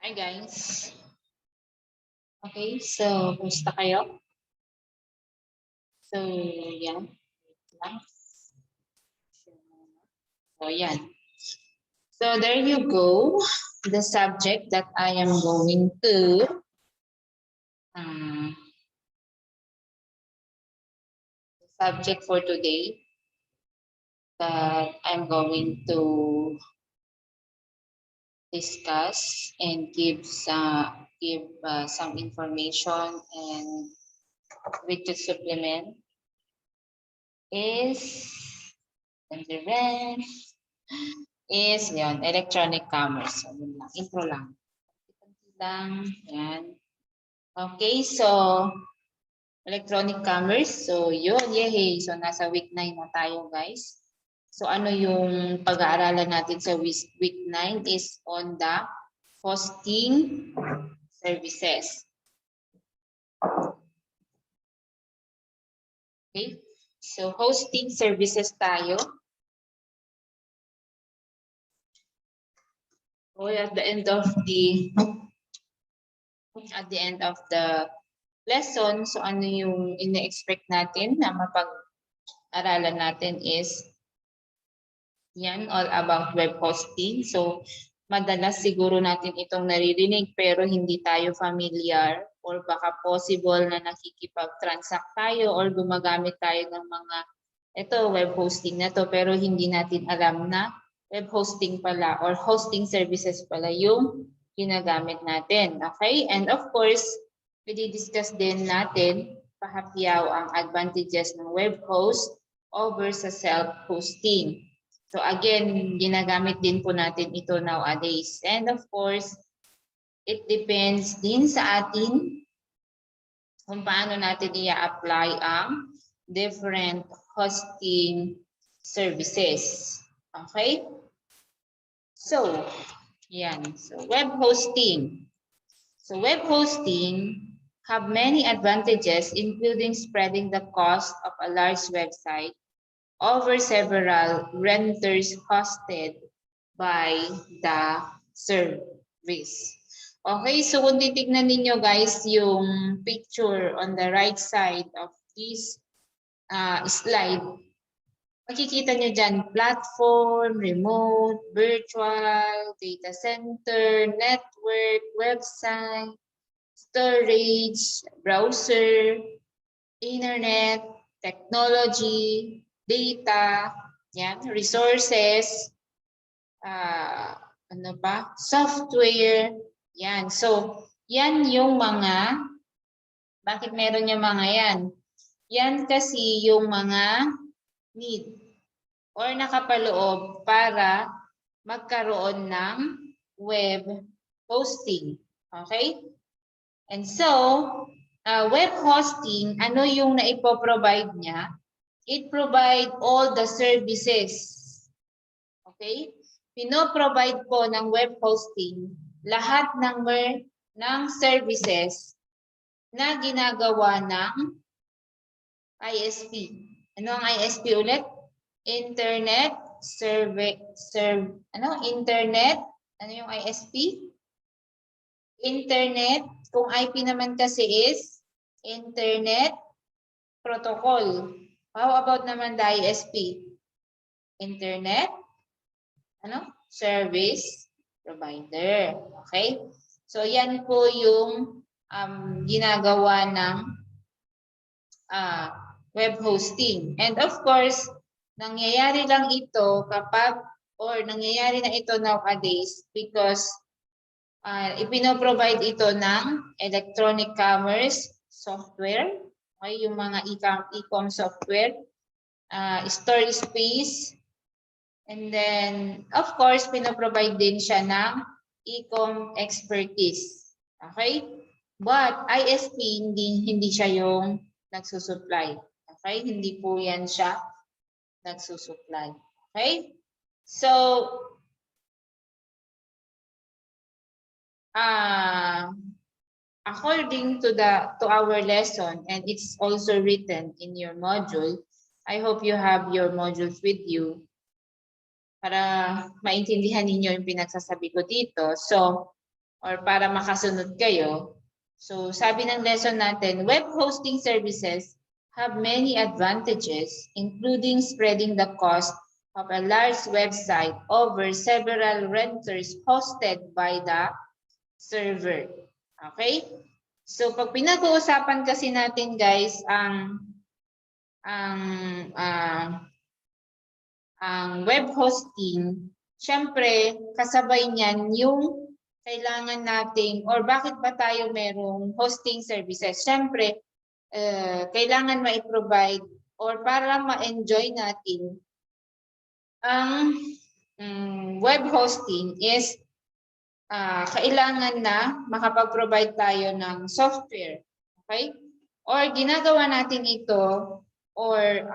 Hi guys. Okay, so kumusta kayo? So, yan. Wait lang. So, yan. So, there you go. The subject that I am going to the subject for today that I'm going to discuss and give some information and with the supplement is yan, electronic commerce. So, yun lang. Intro lang. Yan. Okay, so electronic commerce. So yun, yay. So nasa week 9 na tayo, guys. So ano yung pag-aaralan natin sa week 9 is on the hosting services. Okay? So hosting services tayo. So at the end of the lesson, so ano yung ina-expect natin na mapag-aralan natin is yan, all about web hosting. So madalas siguro natin itong naririnig pero hindi tayo familiar or baka possible na nakikipag-transact tayo or gumagamit tayo ng mga web hosting na to pero hindi natin alam na web hosting pala or hosting services pala yung ginagamit natin. Okay? And of course, i-discuss din natin pahapyaw ang advantages ng web host over sa self-hosting. So again, ginagamit din po natin ito nowadays. And of course, it depends din sa atin kung paano natin i-apply ang different hosting services. Okay? So, yan. So, web hosting. So, web hosting have many advantages including spreading the cost of a large website over several renters hosted by the service. Okay, so kung titignan ninyo guys yung picture on the right side of this slide, makikita nyo dyan platform, remote, virtual, data center, network, website, storage, browser, internet, technology, data, yan, resources, software, yan. So, yan yung mga, bakit meron yung mga yan? Yan kasi yung mga need or nakapaloob para magkaroon ng web hosting. Okay? And so, web hosting, ano yung naipoprovide niya? It provide all the services. Okay? Pino-provide po ng web hosting lahat ng services na ginagawa ng ISP. Ano ang ISP ulit? Internet internet. Ano yung ISP? Internet. Kung IP naman kasi is Internet Protocol. How about naman the ISP? Internet Service Provider. Okay? So, yan po yung ginagawa ng web hosting. And of course, nangyayari lang ito nangyayari na ito nowadays because ipino-provide ito ng electronic commerce software. Okay, yung mga e-com software, storage space, and then, of course, pino-provide din siya ng e-com expertise. Okay? But ISP, hindi siya yung nagsusupply. Okay? Hindi po yan siya nagsusupply. Okay? So, according to our lesson, and it's also written in your module, I hope you have your modules with you. para maintindihan ninyo yung pinagsasabi ko dito. So, or para makasunod kayo. So, sabi ng lesson natin, web hosting services have many advantages, including spreading the cost of a large website over several renters hosted by the server. Okay? So, pag pinag-uusapan kasi natin guys ang web hosting, syempre kasabay niyan yung kailangan nating or bakit ba tayo merong hosting services? Syempre, kailangan ma-provide or para ma-enjoy natin ang web hosting is kailangan na makapag-provide tayo ng software. Okay? Or ginagawa natin ito or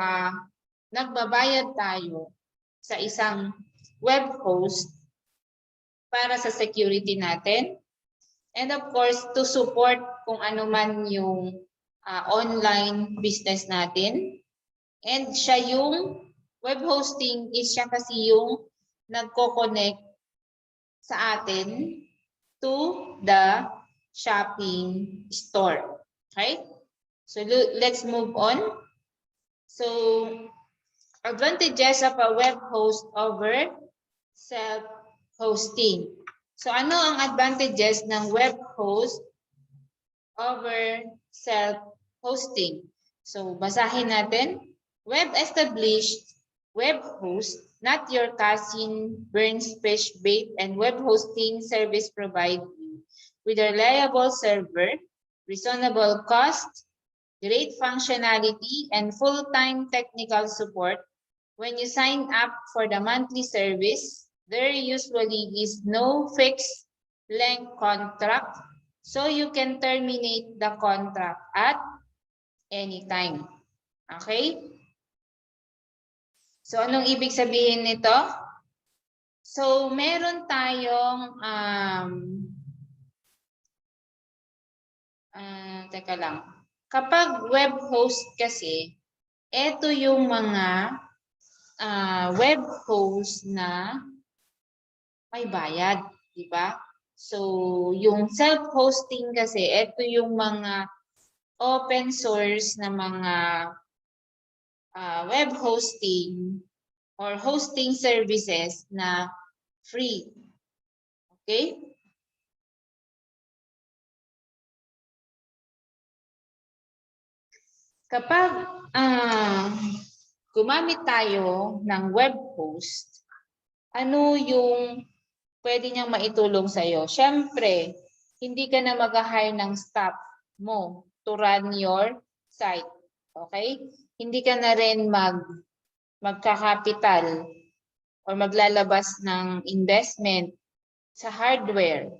nagbabayad tayo sa isang web host para sa security natin. And of course, to support kung ano man yung online business natin. And siya yung web hosting is siya kasi yung nagko-connect sa atin to the shopping store. Okay? So let's move on. So advantages of a web host over self-hosting. So ano ang advantages ng web host over self-hosting? So basahin natin. Web-established web host, not your cousin, Burns Fish Bait, and web hosting service provide you with a reliable server, reasonable cost, great functionality, and full-time technical support. When you sign up for the monthly service, there usually is no fixed length contract, so you can terminate the contract at any time. Okay? So, anong ibig sabihin nito? So, meron tayong, teka lang. Kapag web host kasi, ito yung mga web host na may bayad, di ba? So, yung self-hosting kasi, ito yung mga open source na mga web hosting or hosting services na free. Okay? Kapag gumamit tayo ng web host, ano yung pwede niyang maitulong sa'yo? Siyempre, hindi ka na mag-hire ng staff mo to run your site. Okay? Hindi ka na rin magkakapital or maglalabas ng investment sa hardware.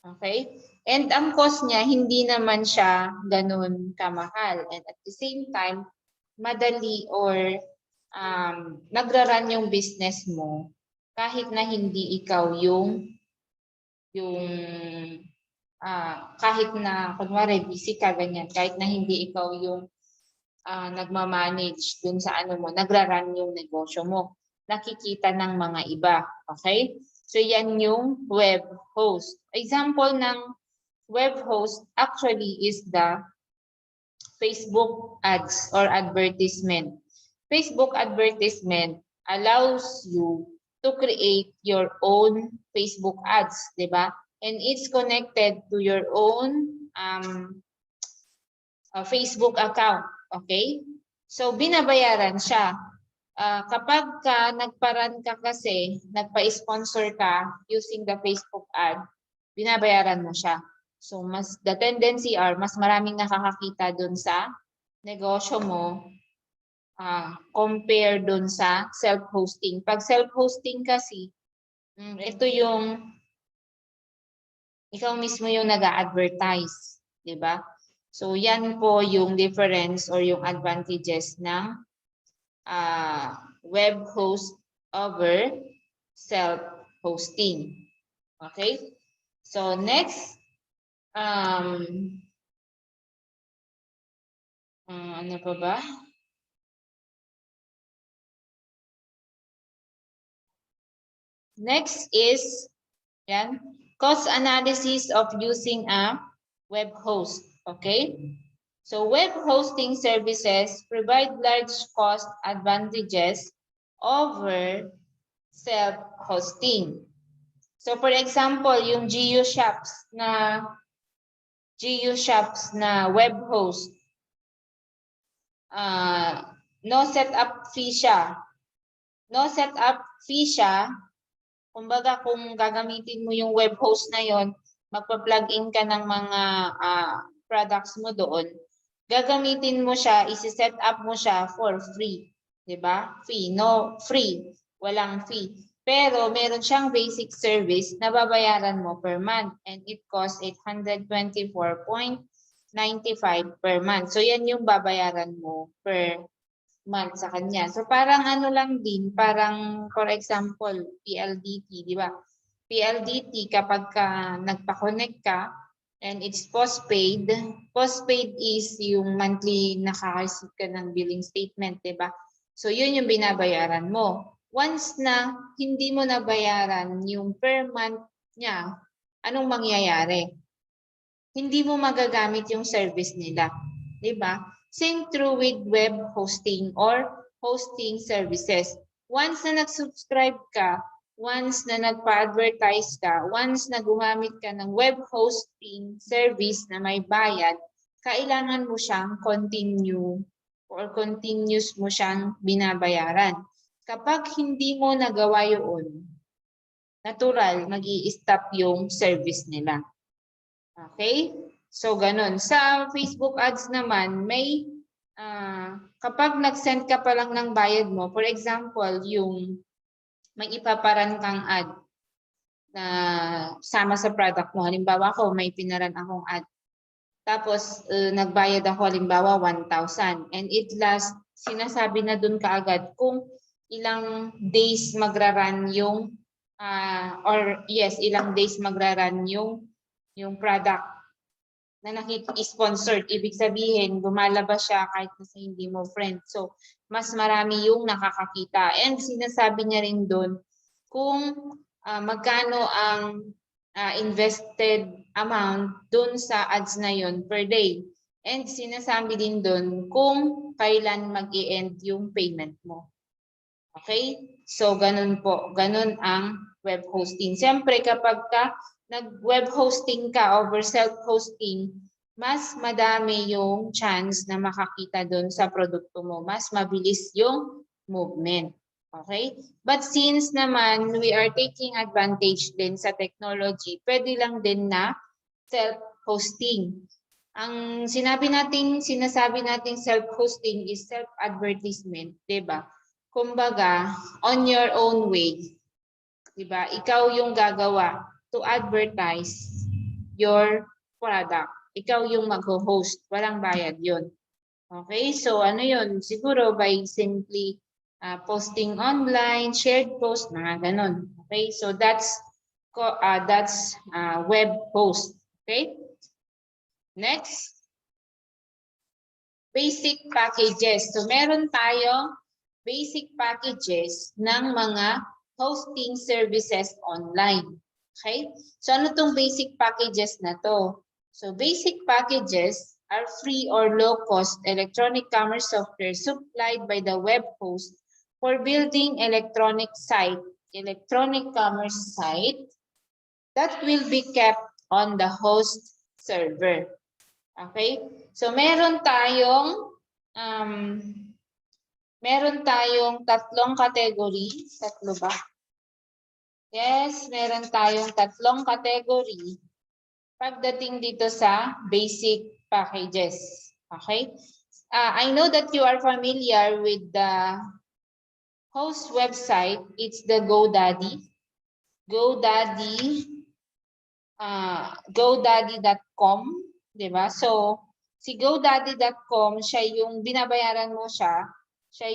Okay? And ang cost niya, hindi naman siya ganun kamahal. And at the same time, madali or nagra-run yung business mo kahit na hindi ikaw yung kahit na kunwari busy ka ganyan, kahit na hindi ikaw yung nagma-manage dun sa ano mo, nagra-run yung negosyo mo. Nakikita ng mga iba. Okay? So yan yung web host. Example ng web host actually is the Facebook ads or advertisement. Facebook advertisement allows you to create your own Facebook ads, di ba? And it's connected to your own Facebook account, okay? So binabayaran siya. Kapag nagparan ka kasi, nagpa-sponsor ka using the Facebook ad, binabayaran mo siya. So the tendency are mas maraming nakakakita dun sa negosyo mo compare dun sa self-hosting. Pag self-hosting kasi, ito yung ikaw mismo yung nag-a-advertise, di ba? So yan po yung difference or yung advantages ng web host over self-hosting. Okay? So next, ano pa ba? Next is yan, cost analysis of using a web host. Okay? So web hosting services provide large cost advantages over self-hosting. So for example, yung GU Shops na web host, no setup fee siya. No setup fee siya. Kumbaga kung gagamitin mo yung web host na yon, magpa-plug in ka ng mga products mo doon. Gagamitin mo siya, isi-set up mo siya for free, 'di ba? Free, walang fee. Pero meron siyang basic service na babayaran mo per month and it costs 824.95 per month. So yan yung babayaran mo per month sa kanya. So parang ano lang din, parang for example, PLDT, di ba? PLDT kapag nagpa-connect ka and it's postpaid, postpaid is yung monthly nakaka-receive ka ng billing statement, di ba? So yun yung binabayaran mo. Once na hindi mo nabayaran yung per month niya, anong mangyayari? Hindi mo magagamit yung service nila, di ba? Same true with web hosting or hosting services. Once na nag-subscribe ka, once na nagpa-advertise ka, once na gumamit ka ng web hosting service na may bayad, kailangan mo siyang continue or continuous mo siyang binabayaran. Kapag hindi mo nagawa yun, natural, mag-i-stop yung service nila. Okay? So, ganun. Sa Facebook ads naman, may kapag nag-send ka pa lang ng bayad mo, for example, yung may ipaparan kang ad na sama sa product mo. Halimbawa ko, may pinaran akong ad. Tapos, nagbayad ako, halimbawa, 1,000. And it lasts, sinasabi na dun kaagad kung ilang days magraran yung, ilang days magraran yung product na nakiki-sponsored. Ibig sabihin, lumalabas siya kahit na hindi mo friend. So, mas marami yung nakakakita. And sinasabi niya rin doon kung magkano ang invested amount doon sa ads na yon per day. And sinasabi din doon kung kailan mag-i-end yung payment mo. Okay? So, ganun po. Ganun ang web hosting. Siyempre, kapag nag-web hosting ka over self-hosting, mas madami yung chance na makakita doon sa produkto mo. Mas mabilis yung movement. Okay? But since naman we are taking advantage din sa technology, pwede lang din na self-hosting. Ang sinasabi nating self-hosting is self-advertisement, 'di ba? Kumbaga, on your own way, 'di ba? Ikaw yung gagawa to advertise your product. Ikaw yung mag-host, walang bayad 'yon. Okay? So ano 'yon? Siguro by simply posting online, shared post, mga ganon. Okay? So that's web host. Okay? Next, basic packages. So meron tayong basic packages ng mga hosting services online. Okay? So ano tong basic packages na to? So basic packages are free or low-cost electronic commerce software supplied by the web host for building electronic commerce site that will be kept on the host server. Okay? So meron tayong tatlong category. Tatlo ba? Yes, meron tayong tatlong category pagdating dito sa basic packages. Okay? I know that you are familiar with the host website. It's the GoDaddy. GoDaddy.com, 'di ba? So, si GoDaddy.com, siya yung binabayaran mo siya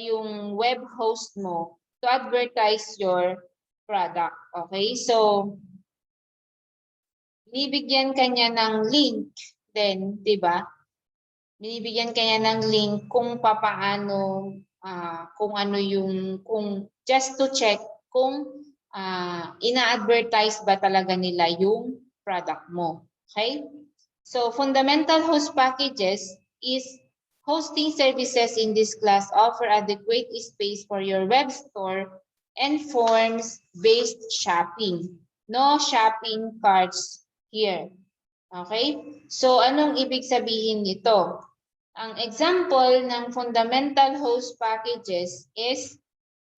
yung web host mo to advertise your product. Okay? So, binibigyan kanya ng link then, 'di ba? Binibigyan kanya ng link kung papaano kung just to check kung ina-advertise ba talaga nila yung product mo. Okay? So, fundamental host packages is hosting services in this class offer adequate space for your web store and forms-based shopping. No shopping carts here. Okay? So, anong ibig sabihin nito? Ang example ng fundamental host packages is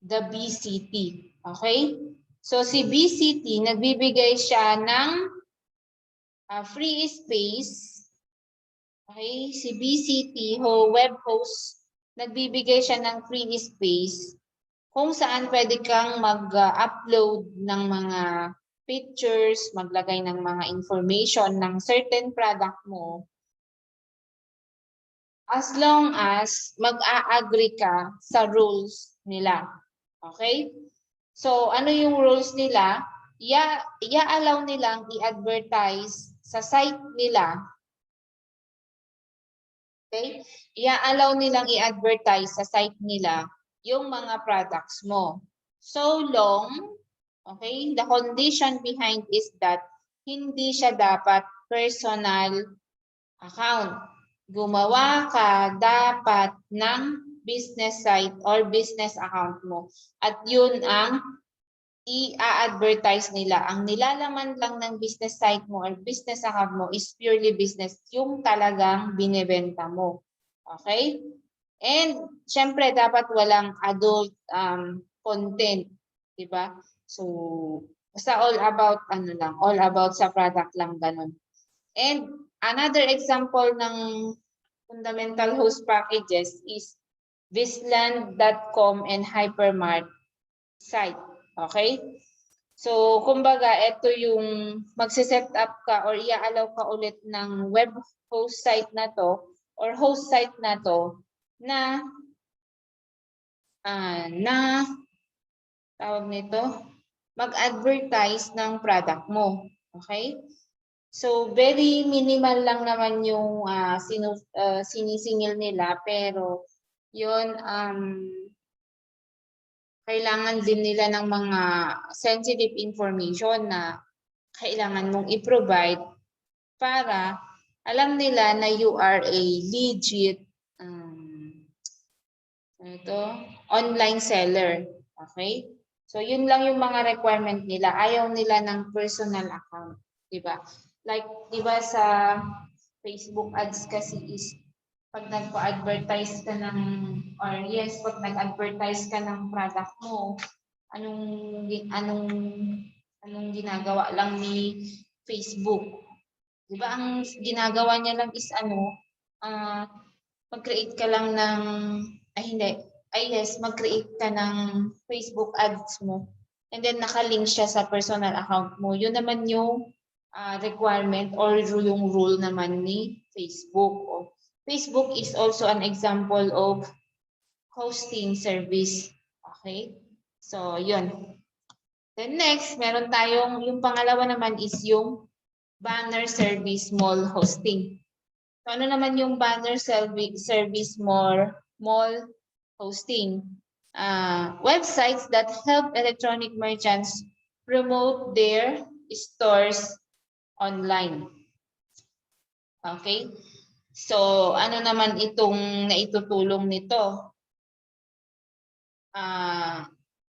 the BCT. Okay? So, si BCT, nagbibigay siya ng free space. Okay? Si BCT, web host, nagbibigay siya ng free space kung saan pwede kang mag-upload ng mga pictures, maglagay ng mga information ng certain product mo as long as mag-a-agree ka sa rules nila. Okay? So, ano yung rules nila? I-allow nilang i-advertise sa site nila. Okay? I-allow nilang i-advertise sa site nila yung mga products mo. So long, okay, the condition behind is that hindi siya dapat personal account. Gumawa ka dapat ng business site or business account mo. At yun ang i-advertise nila. Ang nilalaman lang ng business site mo or business account mo is purely business, yung talagang binebenta mo. Okay? And syempre dapat walang adult content, 'di ba? So basta all about all about sa product lang ganun. And another example ng fundamental host packages is Visland.com and Hypermart site. Okay? So, kumbaga, ito yung magsiset up ka or i-allow ka ulit ng web host site na to or host site na to na tawag nito, mag-advertise ng product mo. Okay? So, very minimal lang naman yung sinisingil nila, pero yun, kailangan din nila ng mga sensitive information na kailangan mong i-provide para alam nila na you are a legit online seller. Okay? So, yun lang yung mga requirement nila. Ayaw nila ng personal account. Diba? Like, diba sa Facebook ads kasi is pag nagpa-advertise ka ng, or yes, pag nag-advertise ka ng product mo, anong ginagawa lang ni Facebook? Diba? Ang ginagawa niya lang is mag-create ka lang ng, mag-create ka ng Facebook ads mo. And then nakalink siya sa personal account mo. Yun naman yung requirement or yung rule naman ni Facebook. Facebook is also an example of hosting service. Okay? So, yun. Then next, meron tayong, yung pangalawa naman is yung banner service mall hosting. So, ano naman yung banner service mall hosting? Websites that help electronic merchants promote their stores online. Okay? So, ano naman itong naitutulong nito?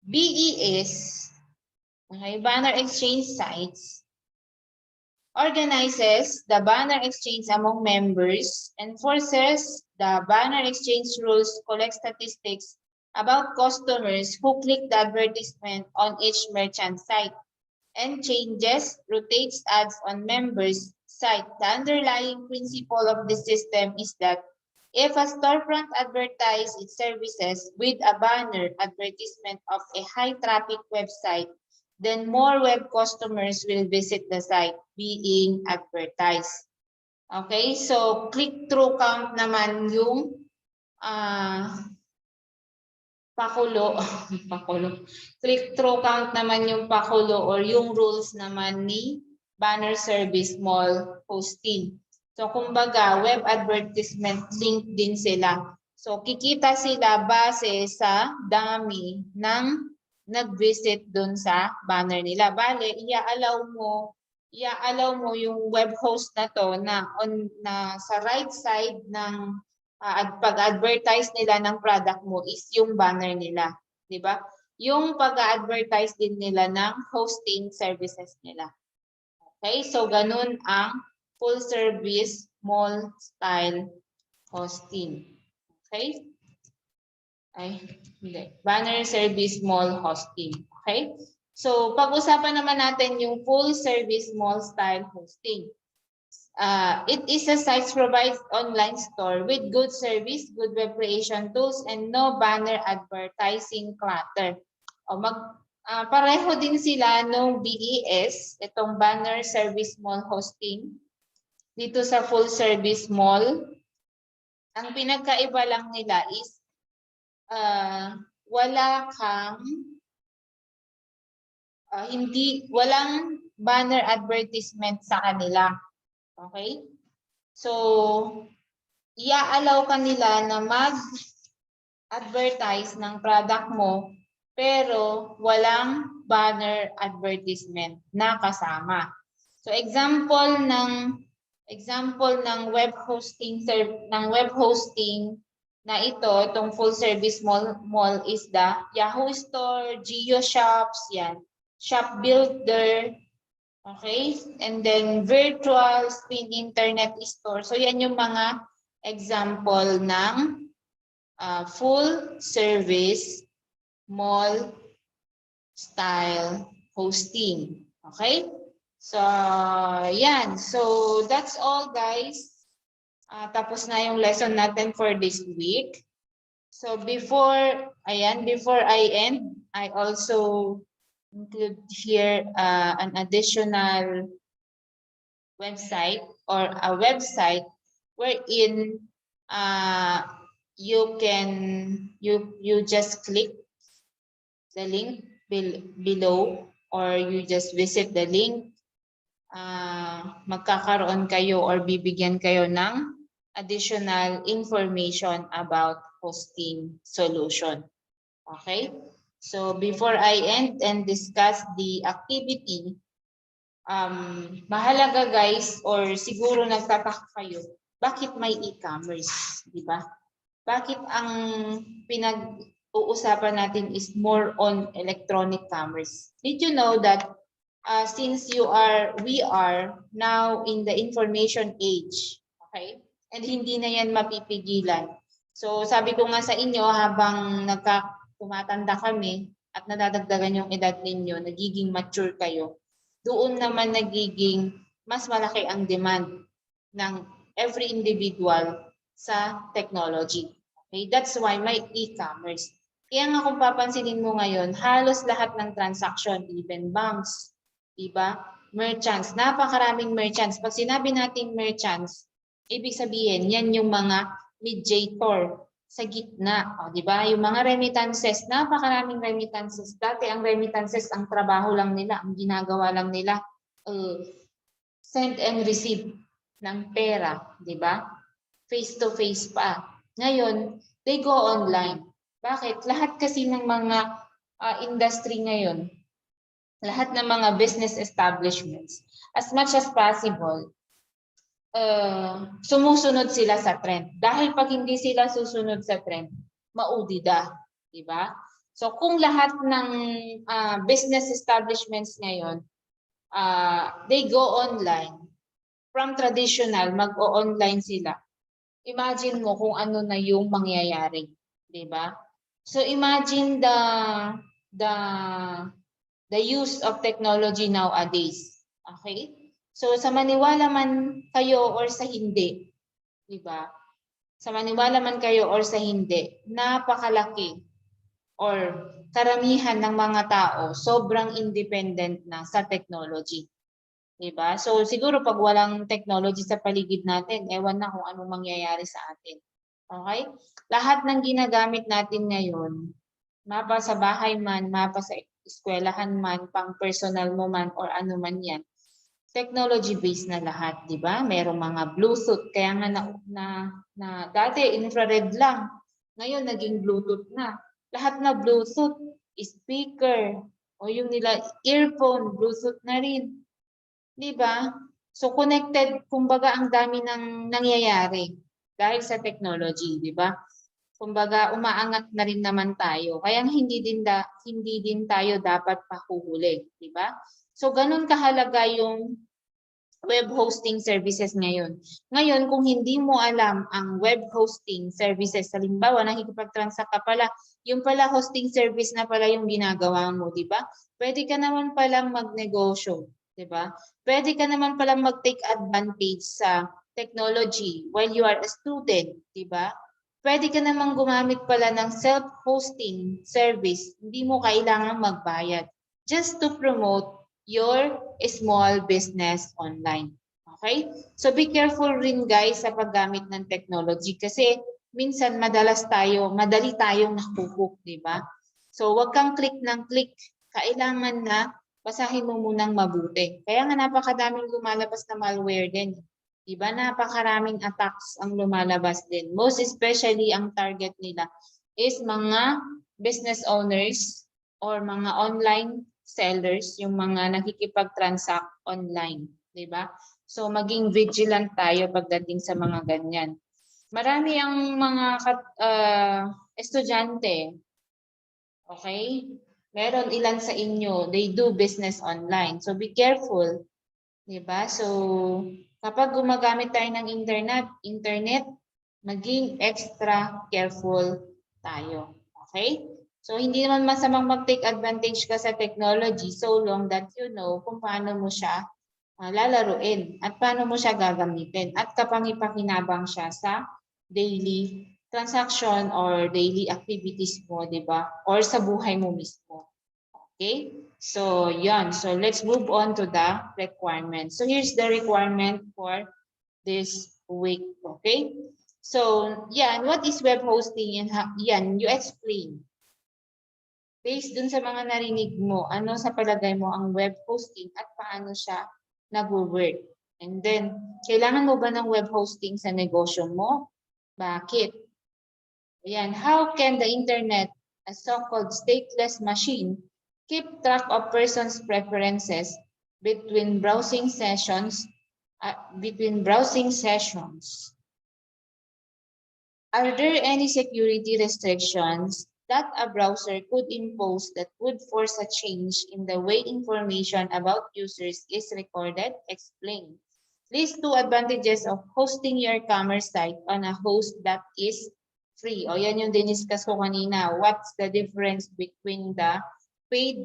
BES, okay, banner exchange sites, organizes the banner exchange among members, enforces the banner exchange rules, collects statistics about customers who click the advertisement on each merchant site, and changes, rotates ads on members' site. The underlying principle of the system is that if a storefront advertises its services with a banner advertisement of a high-traffic website, then more web customers will visit the site being advertised. Okay, so click-through count naman yung pakulo. Click-through count naman yung pakulo or yung rules naman ni banner service mall hosting. So, kumbaga, web advertisement link din sila. So, kikita sila base sa dami ng nag-visit dun sa banner nila. Bale, i-allow mo yung web host na to na sa right side ng pag-advertise nila ng product mo is yung banner nila, 'di ba? Yung pag-advertise din nila ng hosting services nila. Okay? So ganun ang full service mall style hosting. Okay? Ay, hindi. Banner service mall hosting. Okay? So, pag-usapan naman natin yung full service mall style hosting. It is a site provides online store with good service, good web creation tools, and no banner advertising clutter. O pareho din sila nung BES, itong banner service mall hosting. Dito sa full service mall, ang pinagkaiba lang nila is walang banner advertisement sa kanila. Okay? So, i-allow ka nila na mag-advertise ng product mo pero walang banner advertisement na kasama. So, example ng web hosting na itong full service mall is the Yahoo Store, GeoShops, yan. Shop Builder, okay? And then virtual spin internet store. So yan yung mga example ng full service mall style hosting. Okay? So yan. So that's all, guys. Tapos na yung lesson natin for this week. So before I end, I also include here an additional website or a website wherein you just click the link below or you just visit the link. Magkakaroon kayo or bibigyan kayo ng additional information about hosting solution. Okay? So before I end and discuss the activity, mahalaga, guys, or siguro nagtataka kayo, bakit may e-commerce, di ba? Bakit ang pinag-uusapan natin is more on electronic commerce? Did you know that since we are now in the information age, okay? And hindi na yan mapipigilan. So sabi ko nga sa inyo, habang tumatanda kami at nadadagdagan yung edad ninyo, nagiging mature kayo, doon naman nagiging mas malaki ang demand ng every individual sa technology. Okay? That's why may e-commerce. Kaya nga kung papansinin mo ngayon, halos lahat ng transaction, even banks, diba? Merchants, napakaraming merchants. Pag sinabi natin merchants, ibig sabihin, yan yung mga mediator sa gitna. O, diba? Yung mga remittances, napakaraming remittances. Dati ang remittances, ang trabaho lang nila, ang ginagawa lang nila, send and receive ng pera. Diba? Face to face pa. Ngayon, they go online. Bakit? Lahat kasi ng mga industry ngayon, lahat ng mga business establishments, as much as possible, sumusunod sila sa trend. Dahil pag hindi sila susunod sa trend, maudida. Diba? So kung lahat ng business establishments ngayon, they go online, from traditional, mag-o-online sila, imagine mo kung ano na yung mangyayari. Diba? So imagine the use of technology nowadays. Okay? So sa maniwala man kayo or sa hindi, di ba? Sa maniwala man kayo or sa hindi, napakalaki or karamihan ng mga tao sobrang independent na sa technology. Di ba? So siguro pag walang technology sa paligid natin, ewan na kung anong mangyayari sa atin. Okay? Lahat ng ginagamit natin ngayon, mapa sa bahay man, mapa sa eskwelahan man, pang personal mo man or ano man yan, technology based na lahat, di ba? Merong mga Bluetooth, kaya nga na dati infrared lang, ngayon naging Bluetooth na. Lahat na Bluetooth, speaker, o yung nila earphone, Bluetooth na rin. Di ba? So connected, kumbaga ang dami ng nangyayari dahil sa technology, di ba? Kumbaga umaangat na rin naman tayo. Kaya hindi din tayo dapat pahuhuli, di ba? So ganun kahalaga yung web hosting services ngayon. Ngayon, kung hindi mo alam ang web hosting services, halimbawa, nakikipag-transact ka pala, yung pala hosting service na pala yung ginagawa mo, di ba? Pwede ka naman palang magnegosyo, di ba? Pwede ka naman palang mag-take advantage sa technology while you are a student, di ba? Pwede ka namang gumamit pala ng self-hosting service, hindi mo kailangang magbayad just to promote your small business online. Okay? So be careful rin guys sa paggamit ng technology kasi minsan madali tayong nakuhook, di ba? So wag kang click ng click. Kailangan na basahin mo munang mabuti. Kaya nga napakadaming lumalabas na malware din. Di ba? Napakaraming attacks ang lumalabas din. Most especially ang target nila is mga business owners or mga online sellers, yung mga nakikipag-transact online, di ba? So maging vigilant tayo pagdating sa mga ganyan. Marami ang mga estudyante, okay? Meron ilan sa inyo, they do business online. So be careful, di ba? So kapag gumagamit tayo ng internet, maging extra careful tayo. Okay? So, hindi naman masamang mag-take advantage ka sa technology so long that you know kung paano mo siya lalaruin at paano mo siya gagamitin at kapangipakinabang siya sa daily transaction or daily activities mo, di ba? Or sa buhay mo mismo. Okay? So, yan. So, let's move on to the requirement. So, here's the requirement for this week. Okay? So, yan. What is web hosting? Yan, you explain. Based dun sa mga narinig mo, ano sa palagay mo ang web hosting at paano siya nag-work? And then, kailangan mo ba ng web hosting sa negosyo mo? Bakit? Ayan, how can the internet, a so-called stateless machine, keep track of persons' preferences between browsing sessions? Are there any security restrictions that a browser could impose that would force a change in the way information about users is recorded? Explain. List 2 advantages of hosting your commerce site on a host that is free. O yan yung diniscuss ko kanina. What's the difference between the paid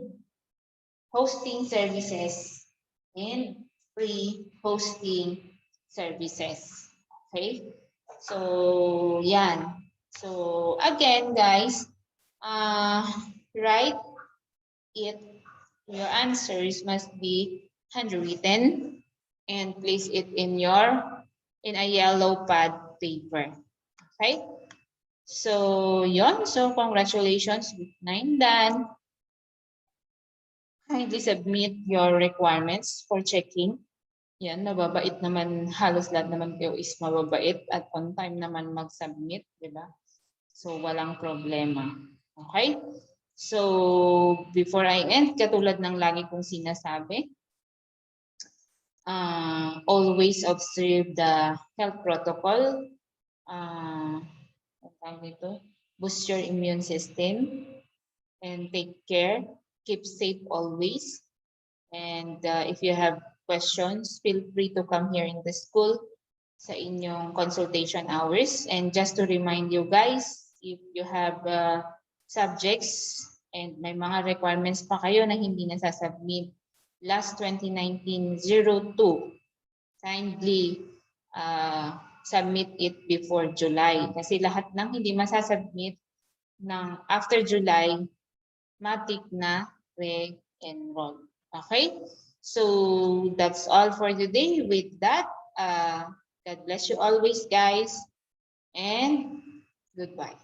hosting services and free hosting services? Okay? So, yan. So, again, guys, write it. Your answers must be handwritten and place it in a yellow pad paper. Okay? So, yon. So, congratulations. Week 9 done. Kindly submit your requirements for checking. Yan, mababait naman, halos lahat naman kayo is mababait at on time naman mag-submit, di ba? So, walang problema. Okay? So, before I end, katulad ng lagi kong sinasabi, always observe the health protocol. Boost your immune system and take care. Keep safe always. And if you have questions, feel free to come here in the school sa inyong consultation hours. And just to remind you guys, if you have subjects and may mga requirements pa kayo na hindi nasasubmit, last 2019-02, kindly submit it before July. Kasi lahat ng hindi masasubmit ng after July, matik na re-enroll. Okay? So that's all for today. With that, God bless you always, guys, and goodbye.